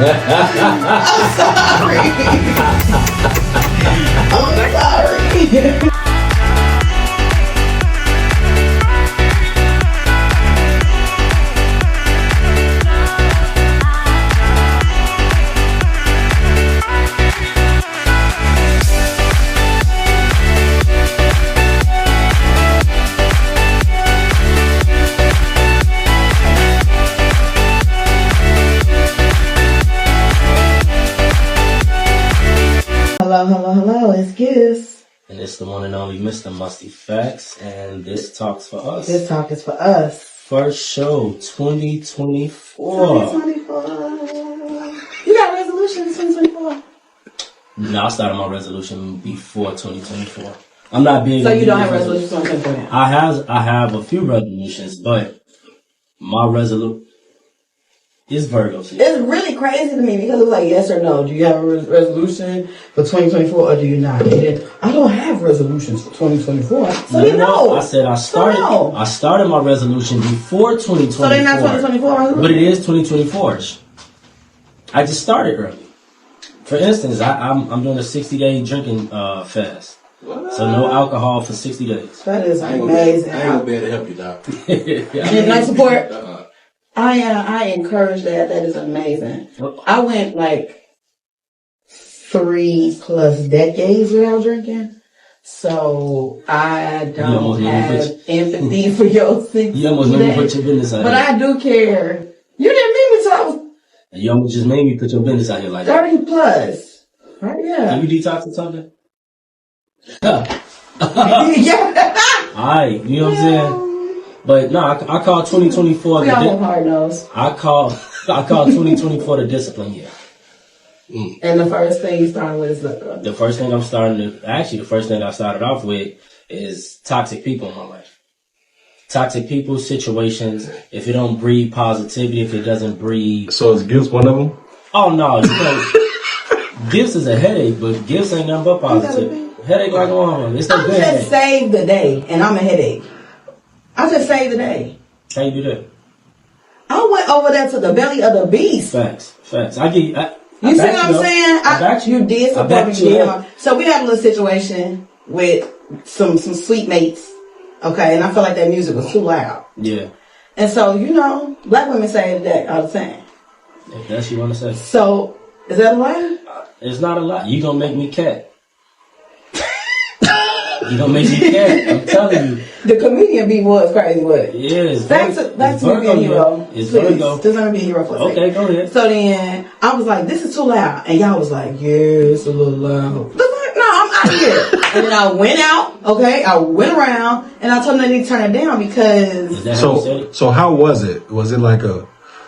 I'm sorry. Hello, it's Giz. And it's the one and only Mr. Musty Facts, and this talk's for us. This talk is for us. First show, 2024. 2024. You got resolutions 2024? No, I started my resolution before 2024. I'm not big. So you don't have resolutions 2024 now? I have a few resolutions, but my resolution is Virgo season. It's really crazy to me because it's like yes or no. Do you have a resolution for 2024 or do you not? And then, I don't have resolutions for 2024. So you know. I said I started my resolution before 2024. So they're not 2024? But it is 2024. I just started early. For instance, I'm doing a 60-day drinking fast. What? So no alcohol for 60 days. That is amazing. I ain't gonna be able to help you, Doc. And nice support. I encourage that. That is amazing. I went like 3+ decades without drinking. So I don't have empathy for your 60 You almost made me put your business out But here. I do care. You didn't mean me till I was You almost just made me put your business out here like 30+. Right? Yeah. Can you detox or something? Yeah. Alright, you know what I'm saying? But no, I call 2024 we all hard nose. I call 2024 the discipline year. And the first thing you started with is liquor. The first thing I started off with is toxic people in my life. Toxic people, situations. If it don't breed positivity, if it doesn't breed. So is gifts one of them? Oh no, gifts is a headache, but gifts ain't nothing but positivity. Headache like one. It's no good headache. Save the day, and I'm a headache. I just saved the day. How you do that? I went over there to the belly of the beast. Facts. I get you. You see what I'm saying? I back you. You did support me. So we had a little situation with some sweet mates. Okay, and I felt like that music was too loud. Yeah. And so, black women say that all the time. If that's what you want to say. So, is that a lie? It's not a lie. You gonna make me cat. You gonna make me cat. I'm telling you. The comedian beat was crazy, what? Yeah, it's back to me being a hero. It's Please, Virgo. just let me be a hero for a second. Okay, go ahead. So then, I was like, this is too loud. And y'all was like, yeah, it's a little loud. No, I'm out of here. And then I went out, okay? I went around, and I told them they need to turn it down because... Is that how you said it? So how was it? Was it like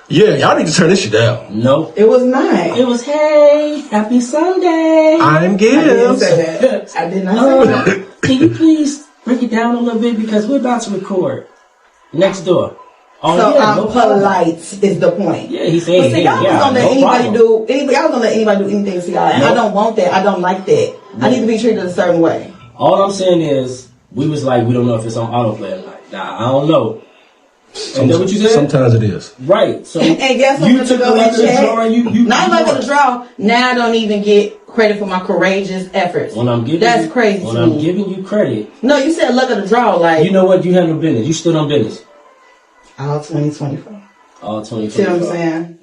yeah, y'all need to turn this shit down? No. It was not. It was, hey, happy Sunday. I'm Gibbs. I didn't say that. I did not say that. Can you please break it down a little bit because we're about to record next door. Oh, so yeah, I'm polite is the point. Yeah, he's saying, but see, y'all was gonna let anybody do anything to y'all, and Nope. I don't want that. I don't like that. Nope. I need to be treated a certain way. All I'm saying is, we was like, we don't know if it's on autoplay or not. Nah, I don't know. And that's what you said? Sometimes it is. Right. So and guess what? You took a look at the draw and you not luck of the draw. Now I don't even get credit for my courageous efforts. I'm giving you credit. No, you said luck of the draw. Like, you know what? You handle business. You stood on business. All 2024. All 2024. See what I'm saying?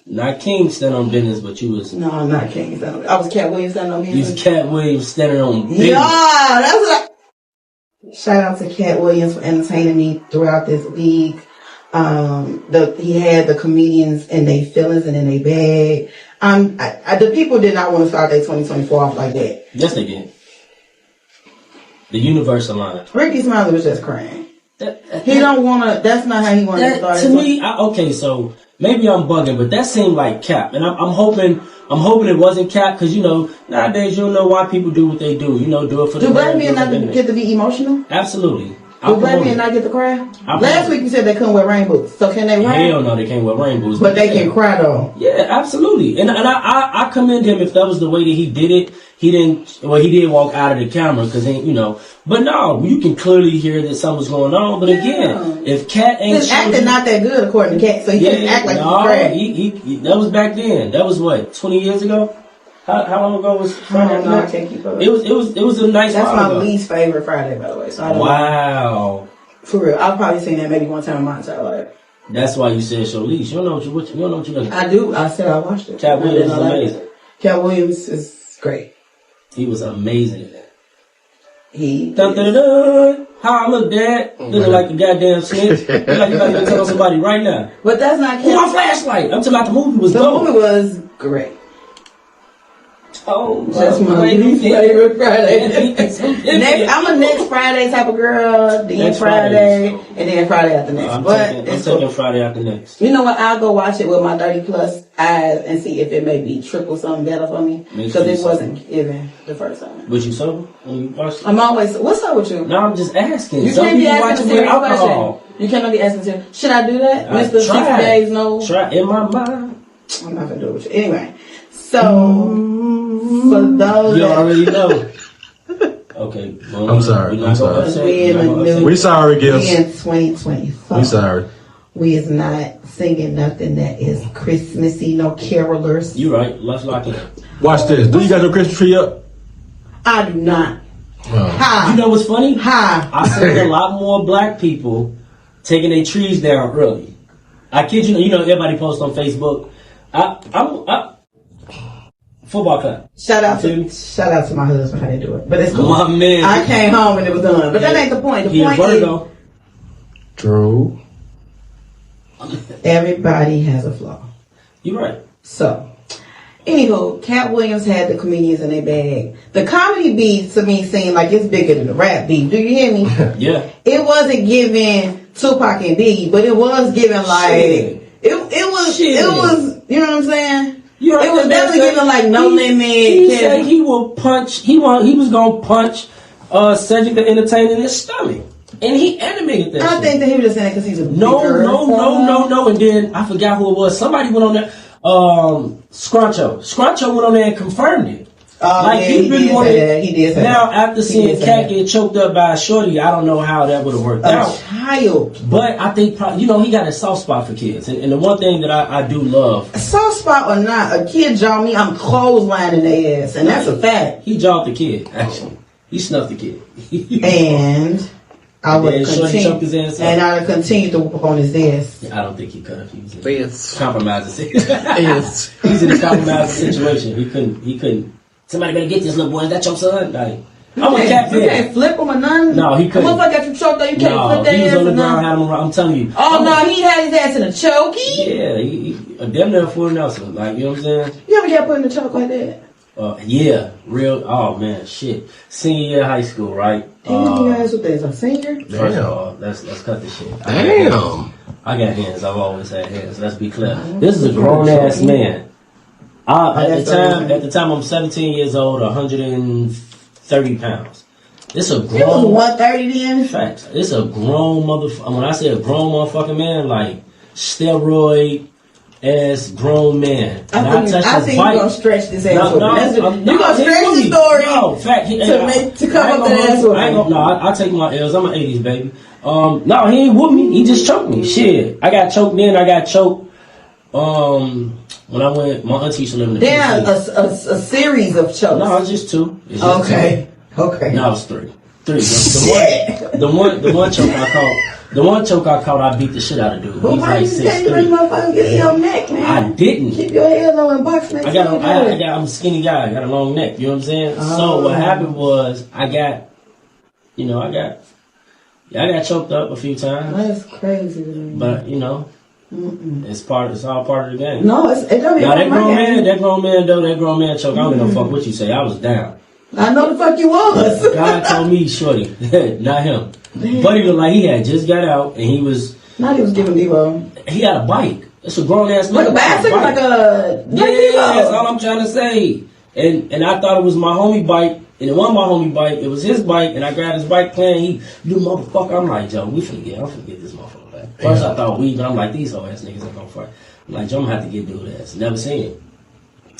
Not King standing on business, but you was. No, I'm not King. I was Cat Williams standing on business. You was Cat Williams standing on business. Yeah, that's what Shout out to Cat Williams for entertaining me throughout this week. He had the comedians in their feelings and in their bag. The people did not want to start their 2024 off like that. Yes, they did. The universe aligned. Ricky Smiley was just crying. He don't want to. That's not how he wanted to start. To me, okay, so maybe I'm bugging, but that seemed like cap, and I'm hoping it wasn't cap because nowadays you don't know why people do what they do. Do it for. Do black men not get to be emotional? Absolutely. Do black men not get to cry? Last week you said they couldn't wear rainbows, so can they cry? Hell no, they can't wear rainbows. But they can cry though. Yeah, absolutely. And I commend him if that was the way that he did it. he didn't. Well, he did walk out of the camera because you know. But no, you can clearly hear that something's going on. But again, if KATT ain't his acting not that good according to KATT, so he couldn't act like he that was back then. That was what 20 years ago. How long ago was Friday? I don't know. I can't keep up. It was a nice. That's my ago. least favorite Friday, by the way. So I don't wow. know. For real, I've probably seen that maybe one time in my entire life. That's why you said so least. You don't know what you don't know what you looking at. I do. I said I watched it. KATT Williams is amazing. KATT Williams is great. He was amazing in that. He Dun, dun, dun, dun. How I look, Dad? Looking like a goddamn snitch. Look like you about to tell somebody right now. But that's not Where's my flashlight? I'm talking about the movie was the dope. movie was great. Oh, that's my least favorite Friday. I'm a next Friday type of girl. Then Friday, and then Friday after next. I'm but taking Friday after next. You know what? I'll go watch it with my 30+ eyes and see if it may be triple something better for me because it wasn't given the first time. Was you sober when you watched it? I'm always. What's up with you? No, I'm just asking. You Some can't be people asking watch it with alcohol. You cannot be asking. Should I do that, Mr. 60 Days No? Try in my mind. I'm not gonna do it with you anyway. So. For those you already know. Okay. Well, I'm sorry. We sorry, Gifts. We in 2024. We sorry. We is not singing nothing that is Christmassy, no carolers. You right. Let's lock it up. Watch this. Do you got your Christmas tree up? I do not. You know what's funny? I see a lot more black people taking their trees down early. I kid you. You know, everybody posts on Facebook. Football club. Shout out to my husband how they do it. But it's cool. My man. I came home and it was done. But that ain't the point. The point is True. Everybody has a flaw. You're right. So anywho, KATT Williams had the comedians in their bag. The comedy beef to me seemed like it's bigger than the rap beef. Do you hear me? Yeah. It wasn't giving Tupac and Biggie, but it was giving like it was you know what I'm saying? It was definitely giving like No Limit. He said he will punch. He was gonna punch Cedric the Entertainer in his stomach, and he animated that. I think that he was just saying because he's a no. And then I forgot who it was. Somebody went on there. Scruncho went on there and confirmed it. He really wanted that. He did say now that. After seeing KATT get choked up by a shorty, I don't know how that would have worked out. Child. But I think he got a soft spot for kids, and the one thing that I do love, a soft spot or not, a kid jaw me, I'm clotheslining their ass, and that's a fact. He jawed the kid. Actually, he snuffed the kid, and I would continue. And I would continue to whoop up on his ass. I don't think he could have. He was in a compromising situation. He's in a compromising situation. He couldn't. Somebody better get this little boy. Is that your son? Like, I'm a KATT fan. You can't flip him or nothing? No, he couldn't. Motherfucker got you choked up. You can't flip that ass. He was on the ground, had him around. I'm telling you. Oh, no, he had his ass in a chokey? Yeah, he damn near Fuller Nelson. Like, you know what I'm saying? You ever get put in a choke like that? Yeah, real. Oh, man, shit. Senior year of high school, right? Damn, you guys, what that is, a senior? First of all, let's cut this shit. Damn. I got hands. I've always had hands. Let's be clear. This is a grown-ass man. At the time, I'm 17 years old, 130 pounds. It's a grown. You was 130 then? Facts. It's a grown motherfucker. When I say a grown motherfucking man, like steroid ass grown man. I think you're gonna stretch this ass. You're gonna stretch the story. No, fact. To come up the ass. I take my L's. I'm an 80s baby. No, he ain't whoop me. He just choked me. Shit. I got choked then. I got choked. When I went, my auntie used to live in the Damn, a series of chokes. No, it's just two. Okay. No, it's three. The one choke I caught. The one choke I caught, I beat the shit out of dude. Well, why you can't you motherfucker get in your neck, man? I didn't. Keep your head low and box next to I'm a skinny guy. I got a long neck. You know what I'm saying? Oh. So what happened was I got choked up a few times. That's crazy to me. But it's all part of the game. No, it don't be that grown man choke. I don't give no fuck what you say. I was down. I know the fuck you was. God told me, shorty, not him. Buddy looked like he had just got out and he was. Not he was giving Devo. He had a bike. It's a grown ass man. Like a bicycle, like a. Yeah, that's all I'm trying to say. And I thought it was my homie bike. And it wasn't my homie bike. It was his bike. And I grabbed his bike playing. You motherfucker. I'm like, Joe, I'm finna get this motherfucker back. First I thought but I'm like, these whole ass niggas ain't gonna fight. I'm like, Joe, I'm gonna have to get dude ass. Never seen it.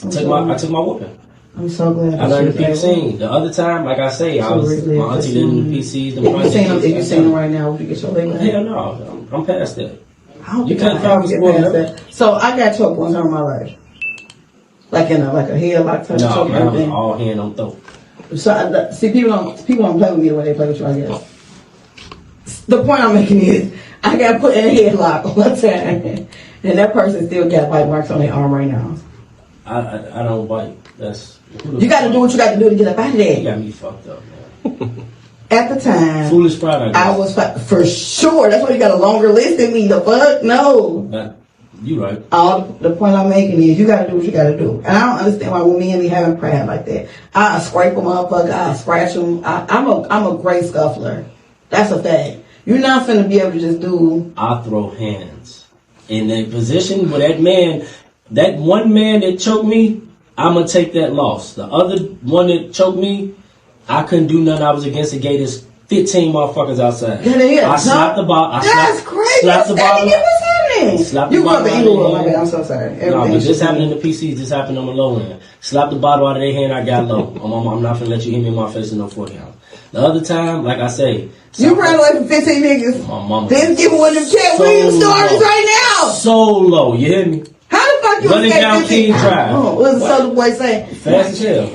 I took my whooping. I'm so glad. I learned the PC. The other time, like I say, I was my auntie did in the PCs. If you seen them right now, would you get your leg back? Hell no, I'm past that. You can't get past that. So I got choked one time in my life, like in a headlock type no, choke. No, man, was all hand on throat. So see, people don't play with me the way they play with you, I guess. The point I'm making is, I got put in a headlock one time, and that person still got bite marks on their arm right now. I don't bite. You got to do what you got to do to get up out of there. You got me fucked up, man. At the time, foolish pride. I was for sure. That's why you got a longer list than me. The fuck, no. You right. All the point I'm making is you got to do what you got to do, and I don't understand why men be having pride like that. I scrape them up, I scratch them. I'm a great scuffler. That's a fact. You're not finna be able to just do. I throw hands in that position where that one man that choked me, I'm gonna take that loss. The other one that choked me, I couldn't do nothing. I was against the gate. There's 15 motherfuckers outside. I slapped the bottle. That's crazy. Slapped the bottle. What's happening? Slapped you the bottle. My bad. I'm so sorry. No, but this happened in the PC. This happened on the low end. Slapped the bottle out of their hand. I got low. I'm not gonna let you hit me in my face in no 40 ounce. The other time, like I say, you ran away from 15 niggas. My mama. Then give one of them Cat Williams stories right now. So low. You hear me? How the fuck you running down King Drive? What was the Soulja Boy saying? Fast as hell.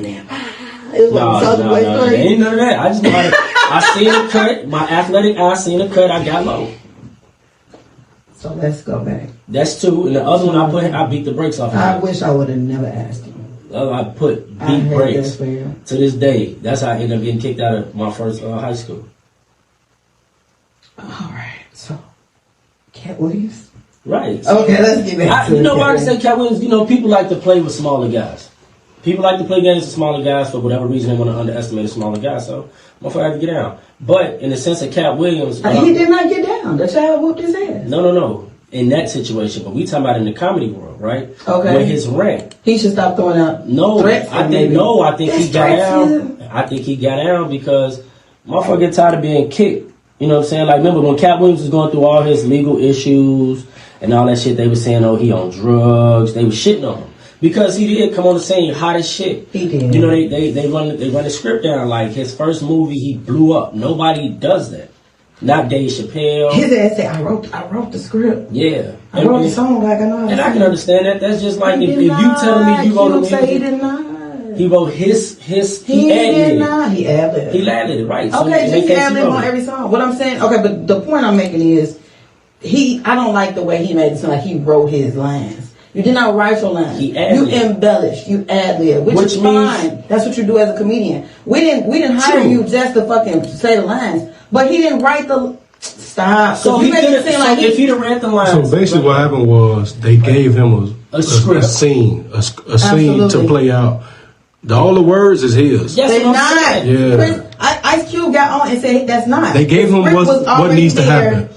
It was like Soulja Boy story. Ain't none of that. I just know I seen a cut. My athletic eye seen a cut. I got low. So let's go back. That's two. And the other one I beat the brakes off. I wish I would have never asked you. I beat brakes. To this day, that's how I ended up getting kicked out of my first high school. All right. So, Cat Williams. Right. Okay, let's get back to it. You know why I say Cat Williams? You know, people like to play with smaller guys. People like to play games with smaller guys for whatever reason. They want to underestimate a smaller guy. So, motherfucker had to get down. But in the sense of Cat Williams, he did not get down. The child whooped his ass. No. In that situation, but we talking about in the comedy world, right? Okay. Where his rant. He should stop throwing out threats. I think he got down. I think he got down because motherfucker get tired of being kicked. You know what I'm saying? Like, remember when Cat Williams was going through all his legal issues and all that shit, they were saying, oh, he on drugs. They were shitting on him. Because he did come on the scene hot as shit. He did. You know, they run the script down. Like, his first movie, he blew up. Nobody does that. Not Dave Chappelle. His ass said, I wrote the script. Yeah. I wrote the song like I know how to And I can understand that. That's just like if you telling me you wrote a music. He did not. He wrote his he did not. He ad-libbed. He ad-libbed it, right. Okay, so he ad-libbed on every song. What I'm saying, okay, but the point I'm making is I don't like the way he made it sound like he wrote his lines. You did not write your lines. You embellished. You ad-lib, which is fine. That's what you do as a comedian. We didn't hire you just to fucking say the lines. But he didn't write the... Stop. So he made it seem like if he'd have read the lines... So basically what happened was they gave him a scene to play out. All the words is his. Yes, they're not. Yeah. Ice Cube got on and said that's not. They gave him what needs to happen.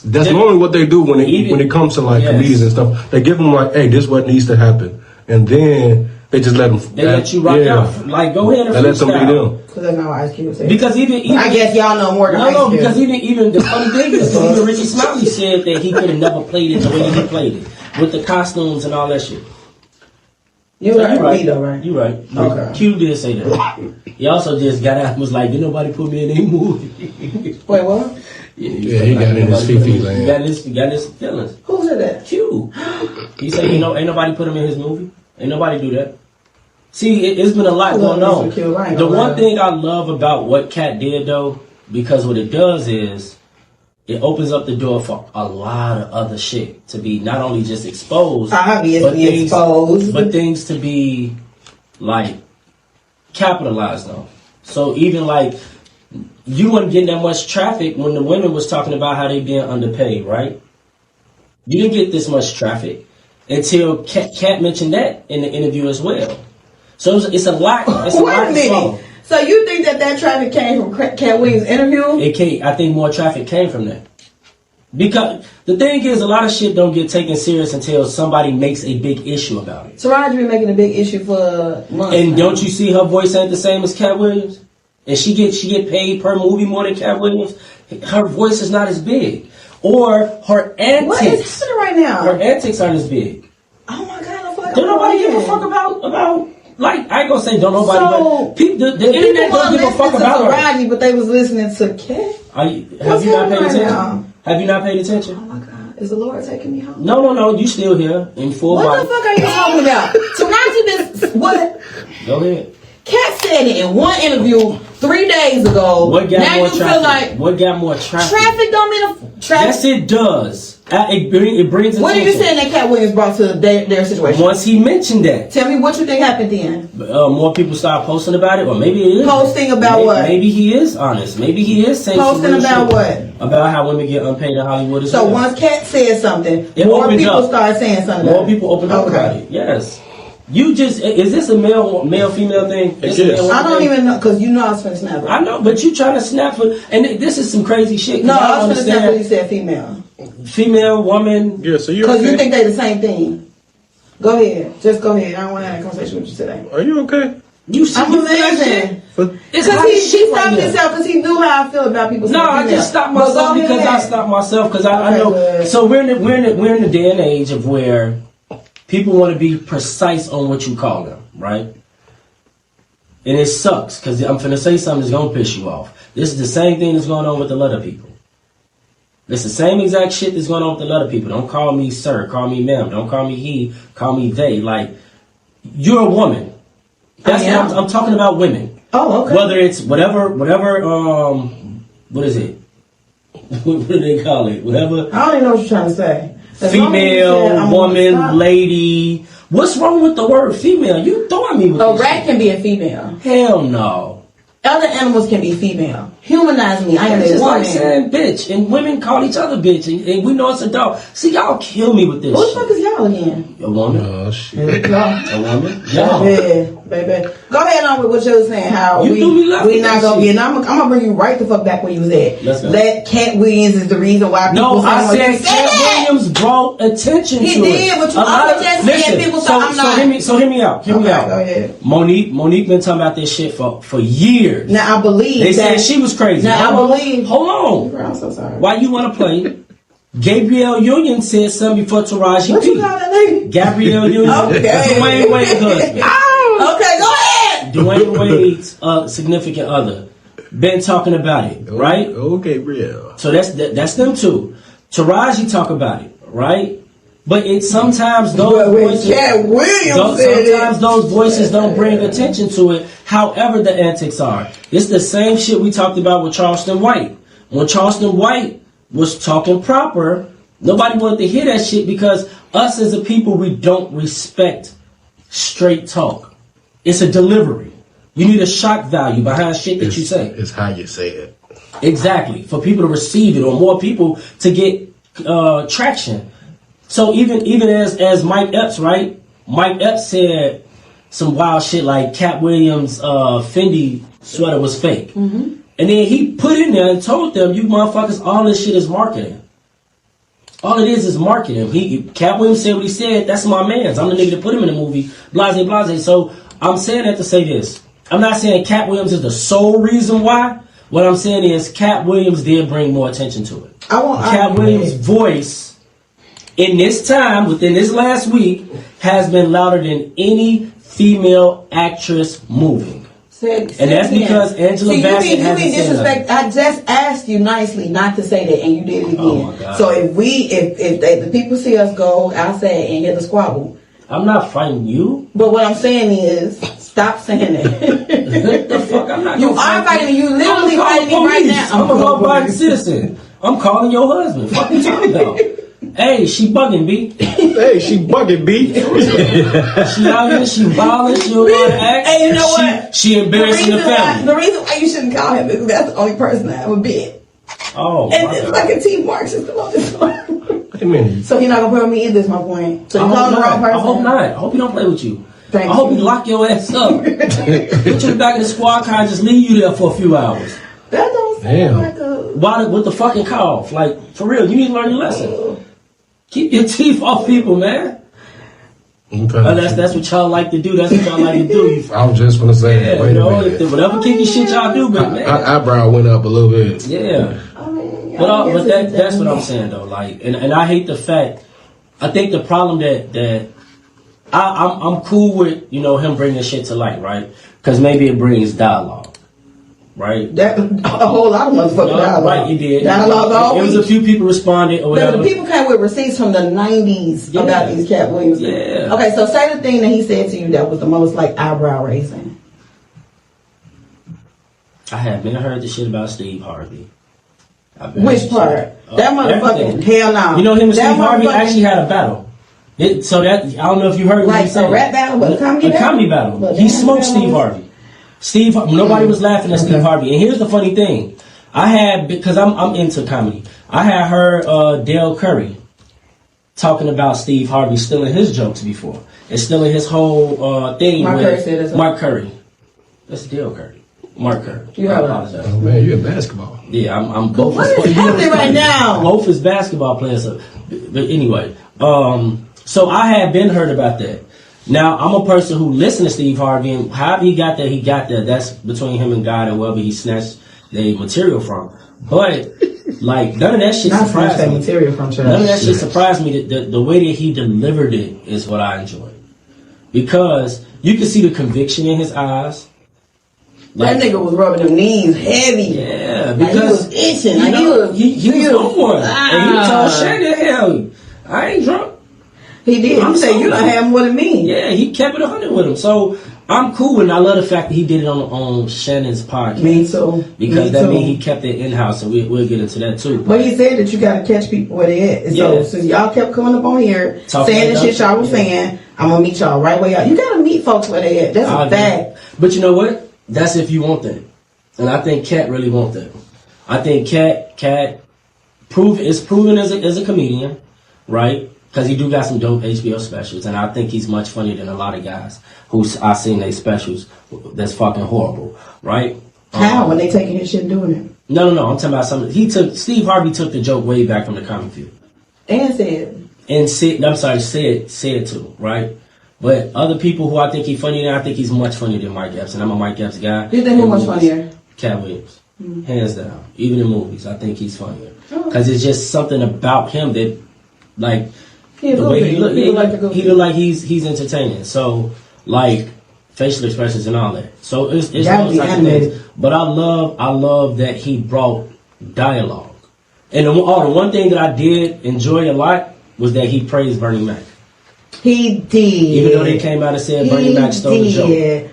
That's normally what they do when it comes to like comedians and stuff. They give them like, hey, this is what needs to happen. And then... They just let them. They let you rock out. Like, go ahead and freestyle. They let them be them. Because that's not what Ice Cube said. Because even I guess y'all know more than Ice Cube. Because even the funny thing is, even Richie Smiley said that he could have never played it the way he played it with the costumes and all that shit. You're right. Though, right? You're right. Okay. Q did say that. He also just got out and was like, "Did nobody put me in any movie?" Wait, what? Yeah, he got in his Fifi land. He got his feelings. Who said that? Q. He said, ain't nobody put him in his movie. Ain't nobody do that. See, it's been a lot going on. The one thing I love about what KATT did, though, because what it does is it opens up the door for a lot of other shit to be not only just exposed, but things to be like capitalized on. So even like you weren't getting that much traffic when the women was talking about how they being underpaid, right? You didn't get this much traffic until KATT mentioned that in the interview as well. So it's a lot. It's a lot. Wait a minute. So you think that traffic came from Cat Williams' interview? I think more traffic came from that. Because the thing is, a lot of shit don't get taken serious until somebody makes a big issue about it. So Roger been making a big issue for months. And don't you see her voice ain't the same as Cat Williams? And she get paid per movie more than Cat Williams. Her voice is not as big, or her antics. What is happening right now? Her antics aren't as big. Oh my God! Don't nobody give a fuck about like, I ain't gonna say don't nobody, So, but people, the internet don't give a fuck about her. Taraji, but they was listening to KATT. Have you not paid attention? Have you not paid attention? Oh my God, is the Lord taking me home? No, you still here in full What body. the fuck are you talking about? Taraji been, what? Go ahead. KATT said it in one interview 3 days ago. What got now more you traffic? feel like What got more traffic? traffic don't mean a traffic. Yes, it does. It brings attention. What are you saying that Katt Williams brought to their situation? Once he mentioned that, Tell me what you think happened then. more people start posting about it, or maybe it is Posting about what? Maybe he is honest. Maybe he is saying some Posting real about shit. what? About how women get unpaid in Hollywood. As So well. once KATT said something, It more opened people up. start saying something. More about it. people open up about it. Yes. You just is this a male female thing? It is. I don't even know because you know I was finna snap it. I know, but you trying to snap for, and this is some crazy shit. No, I I don't was finna snap when you understand. said female. Female, woman. Yeah, so you Because okay? you think they the same thing. Go ahead. Just go ahead. I don't want to have a conversation with you today. Are you okay? You see, I'm you feel that amazing. shit? It's Because hot he as shit right stopped now. himself because he knew how I feel about people. No, saying I female. just stopped But myself go because I ahead. stopped myself because I Okay, know. good. So we're in the day and age of where people want to be precise on what you call them, right? And it sucks because I'm finna say something that's gonna piss you off. This is the same thing that's going on with a lot of people. It's the same exact shit that's going on with a lot of people. Don't call me sir, call me ma'am. Don't call me he, call me they. Like, you're a woman. That's what I'm talking about women. Oh, okay. Whether it's whatever, what is it? What do they call it? Whatever. I don't even know what you're trying to say. As long as you said, Female, I'm woman, gonna stop. lady. What's wrong with the word female? You throwing me with A this rat shit. can be a female. Hell no. Other animals can be female. Humanize me. I am It's a just woman. like saying bitch, and women call each other bitch, and we know it's a dog. See, y'all kill me with this Who the shit. fuck is y'all again? A woman? Oh shit. A woman? Y'all. Baby. Go ahead on with what you were saying. How You do me left we with not that gonna shit. get. I'm gonna bring you right the fuck back where you was at. Let's go. That KATT Williams is the reason why people. No, I saying, said Katt Williams brought attention He to it. did, but you A lot also of- just listen, said people thought I'm not. So hear me out. Hear me Okay, out. go ahead. Monique been talking about this shit for years. Now I believe They that said she was crazy. Now I Hold on. believe. Hold on. I'm so sorry. Why you want to play? Gabrielle Union said something before Taraji What P. you call that lady? Gabrielle Union. Okay. Dwayne Wade's husband. Okay, go ahead. Dwayne Wade's significant other. Been talking about it, right? Okay, real. So that's them two. Taraji talk about it, right? But it sometimes those voices, KATT Williams said sometimes those voices don't bring attention to it. However, the antics are. It's the same shit we talked about with Charleston White. When Charleston White was talking proper, nobody wanted to hear that shit because us as a people, we don't respect straight talk. It's a delivery. You need a shock value behind shit that you say. It's how you say it. Exactly. For people to receive it or more people to get traction. So even as Mike Epps, right? Mike Epps said some wild shit like KATT Williams' Fendi sweater was fake. Mm-hmm. And then he put in there and told them, you motherfuckers, all this shit is marketing. All it is marketing. KATT Williams said what he said. That's my man's. I'm the nigga that put him in the movie. Blase, blase. So I'm saying that to say this. I'm not saying KATT Williams is the sole reason why. What I'm saying is KATT Williams did bring more attention to it. KATT Williams' voice in this time, within this last week, has been louder than any female actress moving. And that's because Angela Bassett hasn't you said disrespect. I just asked you nicely not to say that, and you did it again. Oh my God. So if the people see us go outside and hear the squabble, I'm not fighting you. but what I'm saying is, stop saying that. What the fuck? I'm not. You are fighting me. You literally fighting me right now. I'm a law-abiding citizen. I'm calling your husband. Fuck you talking about? Hey, she bugging, B. Hey, she bugging, B. She out here, she violent, she don't know how to act. Hey, you know what? She embarrassing the family. The reason why you shouldn't call him is that's the only person I ever been. Oh, And my it's God. like a T Marks is the longest one. Wait a minute. So you're not gonna put on me either. Is my point. So I you're hope calling the wrong not. person. I hope not. I hope he don't play with you. Thank I hope you. he lock your ass up. Put you in the back of the squad car and just leave you there for a few hours. That don't sound Damn. like a. Why with the fucking cough? Like, for real, you need to learn your lesson. Keep your teeth off people, man. That's what y'all like to do. That's what y'all like to do. I was just gonna say that. Yeah, Wait you a know, minute. whatever kinky shit y'all do, but man. Eyebrow went up a little bit. Yeah. I mean, But that's what I'm saying though. Like, and I hate the fact. I think the problem that I'm cool with him bringing shit to light, right? Because maybe it brings dialogue, right? That a whole lot of motherfucking dialogue. Right, it did. Dialogue always. It was a few people responded or whatever. The people came with receipts from the 90s about these Katt Williams. Yeah. Okay, so say the thing that he said to you that was the most like eyebrow raising. I have been heard the shit about Steve Harvey. Which part? That motherfucking hell no. Him and Steve Harvey actually had a battle. I don't know if you heard what he said. Like a rap battle, but a comedy battle. But he smoked Steve Harvey. Nobody was laughing at Steve Harvey. And here's the funny thing. Because I'm into comedy, I had heard Dale Curry talking about Steve Harvey stealing his jokes before. And stealing his whole thing with Mark Curry. That's Dale Curry. Mark Curry. I apologize. Oh man, you're in basketball. Yeah, I'm both. What is happening right now? Both is basketball players. But anyway, so I had been heard about that. Now I'm a person who listens to Steve Harvey, and however he got there. That's between him and God and wherever he snatched the material from. But like none of that shit surprised me. None of that shit surprised me. The way that he delivered it is what I enjoyed, because you could see the conviction in his eyes. That nigga was rubbing them knees heavy. Yeah, because he was itching. He was on one. And he told Shannon, hell, I ain't drunk. He did. He said, you done have more than me. Yeah, he kept it 100 with him. So I'm cool, and I love the fact that he did it on Shannon's podcast. Me too. Because that means he kept it in-house, and we'll get into that too. But he said that you got to catch people where they at. So since y'all kept coming up on here, saying the shit y'all was saying, I'm going to meet y'all right where y'all. You got to meet folks where they at. That's a fact. But you know what? That's if you want that. And I think KATT really want that. I think KATT is proven as a comedian, right? Because he do got some dope HBO specials. And I think he's much funnier than a lot of guys who I seen their specials that's fucking horrible, right? How? When they taking his shit and doing it? No. I'm talking about something. Steve Harvey took the joke way back from the comic view. And said too, right? But other people who I think he's funnier than, I think he's much funnier than Mike Epps, and I'm a Mike Epps guy. You think who's much funnier? KATT Williams. Hands down. Even in movies, I think he's funnier. Because it's just something about him that, like, the way he look like he's entertaining. So, like, facial expressions and all that. So it's those type of things. But I love that he brought dialogue. And the one thing that I did enjoy a lot was that he praised Bernie Mac. He did. Even though they came out and said Bernie Mac stole the joke.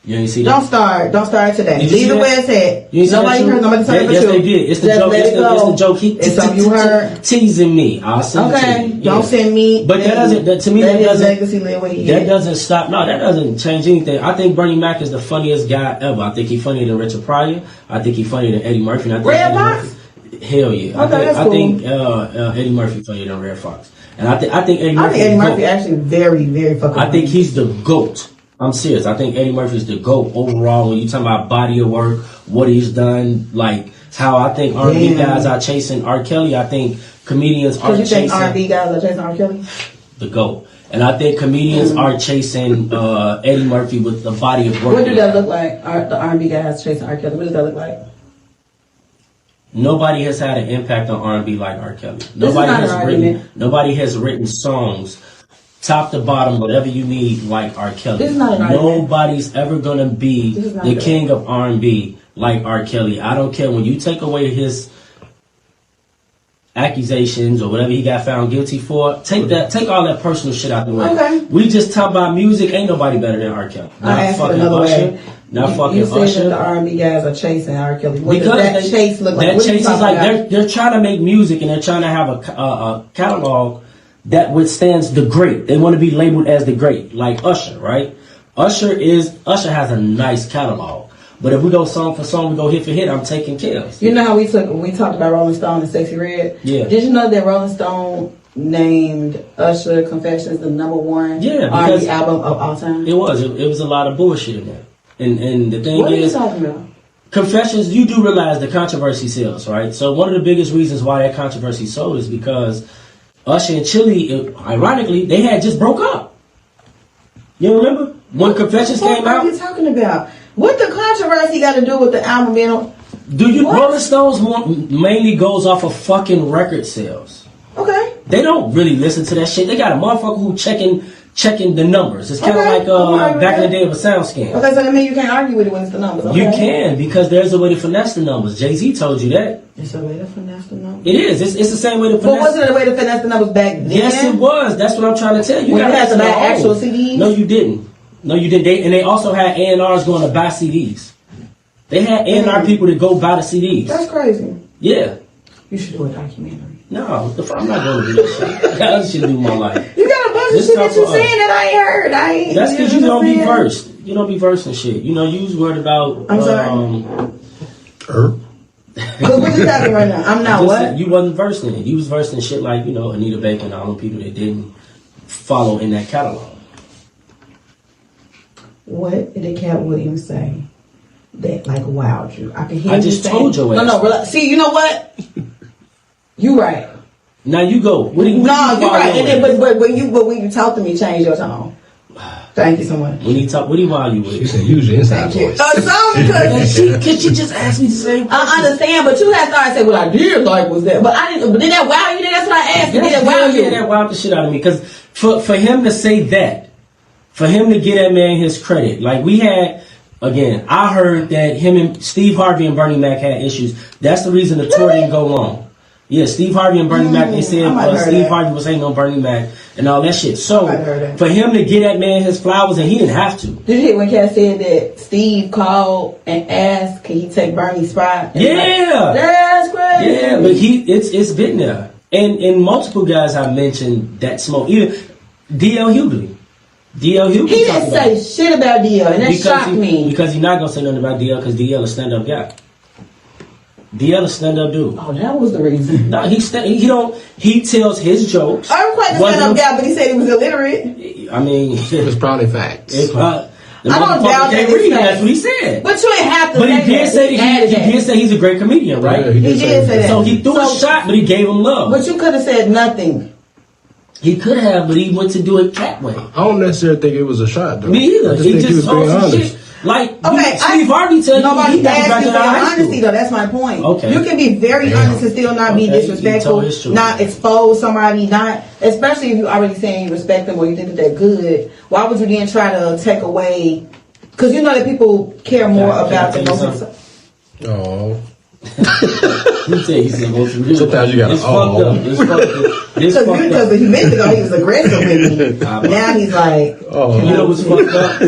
You ain't see that? Don't start today. Leave it where it's at. Nobody heard. Nobody told Yes, they did. It's the joke. It's the joke. It's something you heard. Teasing me. I'll send it to you. Don't send me. But that doesn't. To me, that doesn't doesn't stop. No, that doesn't change anything. I think Bernie Mac is the funniest guy ever. I think he's funnier than Richard Pryor. I think he's funnier than Eddie Murphy. Red Fox? Hell yeah. I think Eddie Murphy funnier than Red Fox. And I think Eddie Murphy actually very, very fucking funny. I think he's the GOAT. I'm serious. I think Eddie Murphy's the GOAT overall. When you talking about body of work, what he's done, like how I think R&B guys are chasing R. Kelly. I think comedians are chasing. You think R&B guys are chasing R. Kelly? The GOAT. And I think comedians are chasing Eddie Murphy with the body of work. What does that look like? The R&B guys chasing R. Kelly. What does that look like? Nobody has had an impact on R&B like R. Kelly. Nobody has written songs, top to bottom, whatever you need, like R. Kelly. Nobody's ever gonna be the king of R&B like R. Kelly. I don't care when you take away his accusations or whatever he got found guilty for. Take all that personal shit out the way. Okay. We just talk about music. Ain't nobody better than R. Kelly. I asked another way. You said Usher. that the R&B guys are chasing R. Kelly. What because does that chase look like? That chase is like they're trying to make music and they're trying to have a catalog that withstands the great. They want to be labeled as the great, like Usher, right? Usher has a nice catalog. But if we go song for song, we go hit for hit, I'm taking kills. You know how we talked about Rolling Stone and Sexy Red? Yeah. Did you know that Rolling Stone named Usher Confessions the #1 R&B album of all time? It was. It was a lot of bullshit in there. And the thing is, what are you talking about? Confessions, you do realize the controversy sells, right? So one of the biggest reasons why that controversy sold is because Usher and Chili, ironically, they had just broke up. You remember? When Confessions came out? What are you talking about? What the controversy got to do with the album being on? Rolling Stones mainly goes off of fucking record sales. Okay. They don't really listen to that shit. They got a motherfucker who checking checking the numbers. It's kind of like back in the day of a sound scan. Okay, so that means you can't argue with it when it's the numbers. Okay. You can, because there's a way to finesse the numbers. Jay-Z told you that. It's a way to finesse the numbers. It is. It's the same way to finesse. But wasn't it a way to finesse the numbers back then? Yes, it was. That's what I'm trying to tell you. You had to buy actual CDs? No, you didn't. No, you didn't. They also had A&Rs going to buy CDs. They had A&R people that go buy the CDs. That's crazy. Yeah. You should do a documentary. No, I'm not going to do that shit. I got other shit to do with my life. You got a bunch of shit that you saying that I ain't heard. That's because you don't be versed. You don't be versed in shit. You was worried about... I'm sorry. Because we're just talking right now. I'm not what? You wasn't versed in it. You was versed in shit like, Anita Baker and all them people that didn't follow in that catalog. What did KATT Williams say that wowed you? I can hear. I just told you. No. See, you know what? You right. Now you go. What you right. And then, but when you talk to me, change your tone. Thank you so much. When he talk, what do you while you with? She said use your inside voice. Because she just asked me the same question. I understand, but you had started saying, "Well, I did like was that," but I didn't. But did that wow you? That's what I asked. Did that wow you? That wowed the shit out of me because for him to say that, for him to give that man his credit, like we had. Again, I heard that him and Steve Harvey and Bernie Mac had issues. That's the reason the tour didn't go on. Yeah, Steve Harvey and Bernie Mac, they said Steve Harvey was hating on Bernie Mac and all that shit. So, for him to get that man his flowers, and he didn't have to. Did you hear when KATT said that Steve called and asked, can he take Bernie's spot? Yeah. That's crazy. Yeah, but it's been there. And multiple guys have mentioned that smoke. Even D.L. Hughley. D.L. Hughley. He didn't say shit about D.L. and that shocked me. Because he's not going to say nothing about D.L. because D.L. is a stand-up guy. D.L. is a stand-up dude. Oh, that was the reason. No, he tells his jokes. I was quite a stand-up guy, but he said he was illiterate. I mean, it was probably facts. I don't doubt that read. That's what he said. But you ain't have to. But he did say that he did say he's a great comedian, right? Yeah, he did say that. So he threw a shot, but he gave him love. But you could have said nothing. He could have, but he went to do it that way. I don't necessarily think it was a shot, though. Me either. I just think he was being honest. Shit. Like, okay, Steve Harvey tells you nobody asked you for your honesty, though. That's my point. Okay. You can be very honest and still not be disrespectful, not expose somebody, not, especially if you already saying you respect them or you think that they're good. Why would you then try to take away? Because you know that people care more about the moment. Oh. Sometimes you gotta. It's fucked up. Because a minute ago he was aggressive with me. Now he's like, you know what's fucked up?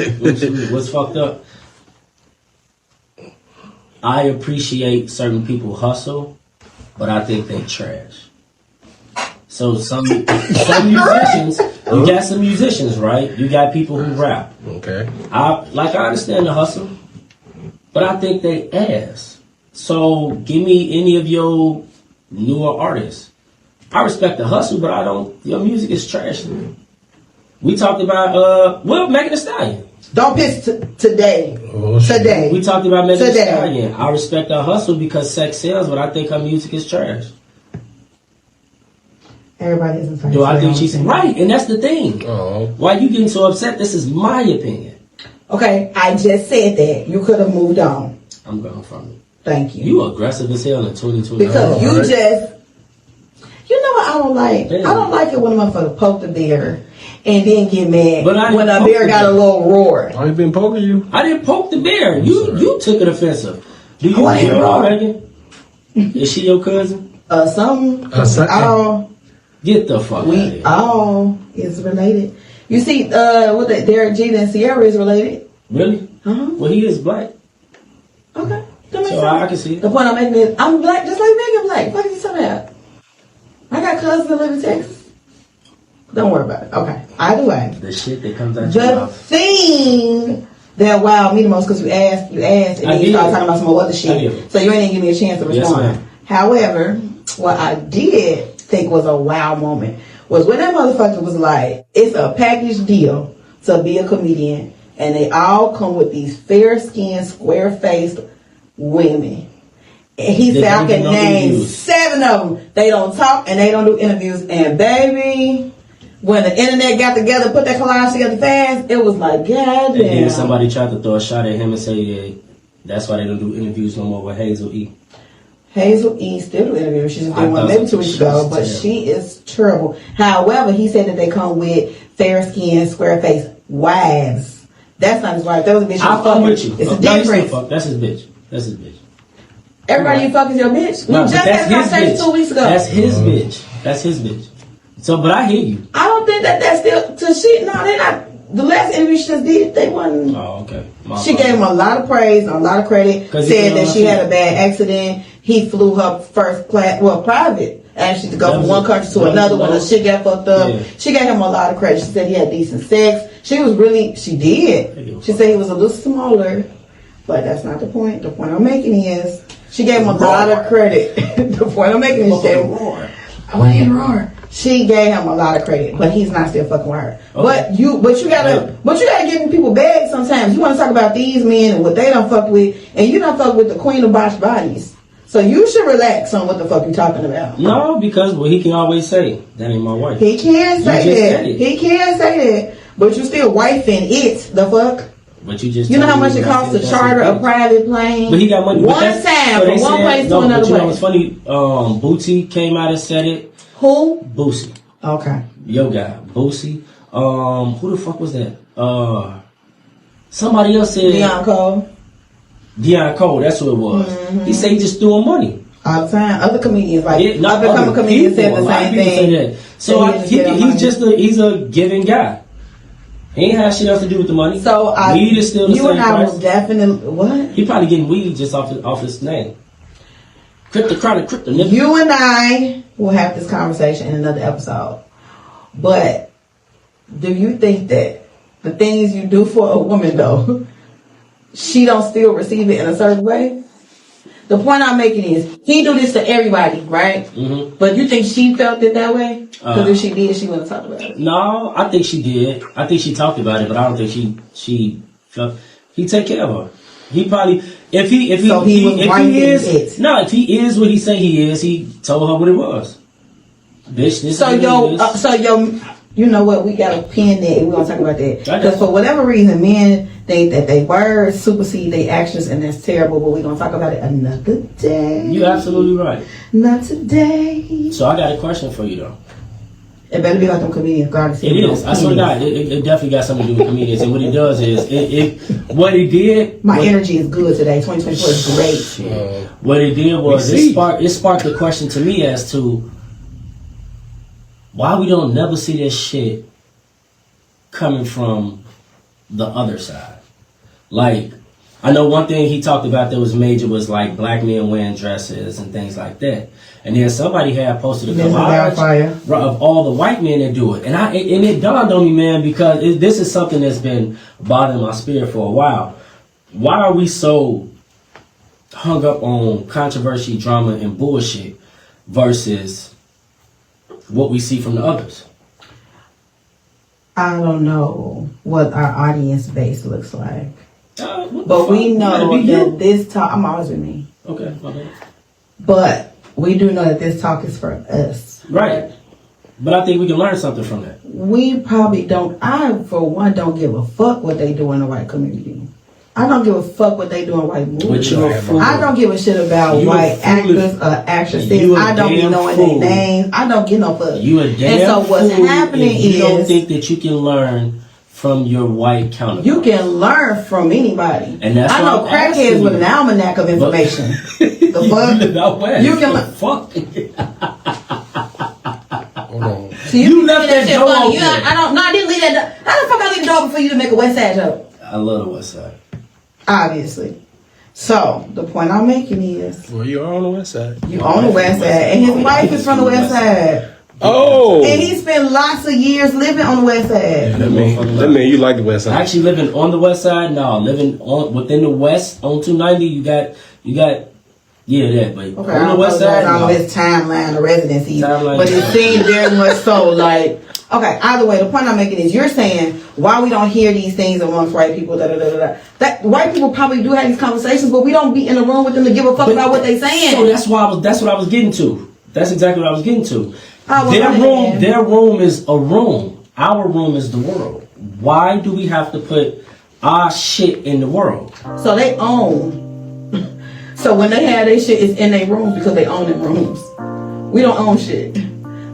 What's fucked up? I appreciate certain people hustle, but I think they trash. So some musicians, you got some musicians, right? You got people who rap. Okay. I understand the hustle, but I think they ass. So give me any of your newer artists. I respect the hustle, but I don't. Your music is trash. We talked about Megan Thee Stallion. Don't piss today. Today. We talked about Megan Thee Stallion. I respect her hustle because sex sells, but I think her music is trash. Everybody isn't trash. Do I think she's right? And that's the thing. Why you getting so upset? This is my opinion. Okay, I just said that. You could have moved on. I'm going from it. Thank you. You aggressive as hell in 2020. Because you know what I don't like? Damn. I don't like it when a motherfucker poke the bear and then get mad when a bear got a little roar. I ain't been poking you. I didn't poke the bear. You took it offensive. Do you want her, Megan? Is she your cousin? Something. Get the fuck out of here. All is related. You see, what that Derek Jeter and Sierra is related. Really? Well, he is black. Okay. So I can see it. The point I'm making is, I'm black just like Megan Black. What are you talking about? I got cousins that live in Texas. Don't worry about it. Okay. Either way. The shit that comes out your mouth. The thing that wowed me the most, because you asked, and then you started talking about some other shit. So you ain't even give me a chance to respond. Yes, however, what I did think was a wow moment was when that motherfucker was like, it's a package deal to be a comedian, and they all come with these fair-skinned, square-faced women. And he said, I can name 7 of them. They don't talk and they don't do interviews. And baby, when the internet got together, put that collage together fast, it was like, goddamn. And then somebody tried to throw a shot at him and say, yeah, that's why they don't do interviews no more with Hazel E. Hazel E still do interviews. She just did one maybe 2 weeks ago, but she is terrible. However, he said that they come with fair skin, square face wives. That's not his wife. That was a bitch. I'm with you. It's a difference. That's his bitch. That's his bitch. Everybody you fuck is your bitch. We No, just but had a conversation 2 weeks ago. That's his bitch. That's his bitch. So, but I hear you. I don't think that's still to shit. No, they not. The last interview she just did, they wasn't. Oh, okay. She gave him a lot of praise and a lot of credit. Said that she had a bad accident. He flew her first class, well, private, actually, to go from one country to another when the shit got fucked up. Yeah. She gave him a lot of credit. She said he had decent sex. She did. She said he was a little smaller, but that's not the point. The point I'm making is she gave him a lot of credit. The point I'm making is I want to hear the roar. She gave him a lot of credit, but he's not still fucking with her. Okay. But you gotta give people bags sometimes. You want to talk about these men and what they don't fuck with, and you don't fuck with the queen of botched bodies. So you should relax on what the fuck you're talking about. No, because he can always say that ain't my wife. He can say that. He can say that, but you still wifing it. The fuck. But you know how much it costs to charter a private plane? But he got money. One time from one place to another place. You know what's funny? Bootsy came out and said it. Who? Boosie. Okay. Yo guy. Boosie. Who the fuck was that? Somebody else said Deion Cole, that's who it was. Mm-hmm. He said he just threw him money. All the time. Other comedians other comedians said the same thing. So he's a giving guy. He ain't had shit else to do with the money. So weed is still the same price. You and I was definitely what? He probably getting weed just off his name. Crypto. You and I will have this conversation in another episode. But do you think that the things you do for a woman, though, she don't still receive it in a certain way? The point I'm making is, he do this to everybody, right? Mm-hmm. But you think she felt it that way? Because if she did, she wouldn't talk about it. No, I think she did. I think she talked about it, but I don't think she felt. He take care of her. He probably if he is what he say he is, he told her what it was. Bitch, this. You know what? We got to pin that. We're gonna talk about that because for whatever reason, men think that they words supersede their actions, and that's terrible. But we're gonna talk about it another day. You're absolutely right. Not today. So I got a question for you though. It better be like them comedians. God, it is. I swear to God, it definitely got something to do with comedians. And what he does is, what he did. My energy is good today. 2024 is great. What he did was it sparked the question to me as to why we don't never see this shit coming from the other side. Like, I know one thing he talked about that was major was like black men wearing dresses and things like that. And then somebody had posted a collage of all the white men that do it. And it dawned on me, man, because this is something that's been bothering my spirit for a while. Why are we so hung up on controversy, drama, and bullshit versus what we see from the others? I don't know what our audience base looks like. But we know that this talk, I'm always with me. Okay, okay. But we do know that this talk is for us. Right. But I think we can learn something from that. We probably don't. I, for one, don't give a fuck what they do in the white community. I don't give a fuck what they do in white movies. I don't give a shit about white actors or actresses. I don't be knowing their names. I don't give no fuck. You a damn And so what's happening is you don't think that you can learn from your white counterpart. You can learn from anybody. And that's I know crackheads with an almanac of information. The fuck? You can learn. Fuck. Hold on. So you left that shit funny. I didn't leave that. How the fuck I leave the door open for you to make a West Side joke? I love the West Side. Obviously. So the point I'm making is, well, you are on the West Side. You on the West Side, and his wife is from the West Side. Oh, and he spent lots of years living on the West Side. Yeah, that mean you like the West Side. Actually, living on the West Side, no, living within the West on 290. You got. Yeah, that, but okay, on the West Side, on his timeline of residency, but it seemed very much so like. Okay, either way, the point I'm making is you're saying why we don't hear these things amongst white people, That white people probably do have these conversations, but we don't be in the room with them to give a fuck about what they saying. So that's what I was getting to. That's exactly what I was getting to. Their room is a room. Our room is the world. Why do we have to put our shit in the world? So they own. So when they have their shit, it's in their rooms because they own their rooms. We don't own shit.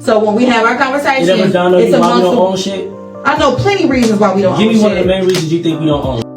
So when we have our conversations, it's amongst the own shit. I know plenty reasons why we don't Give own me one of shit. the main reasons you think we don't own.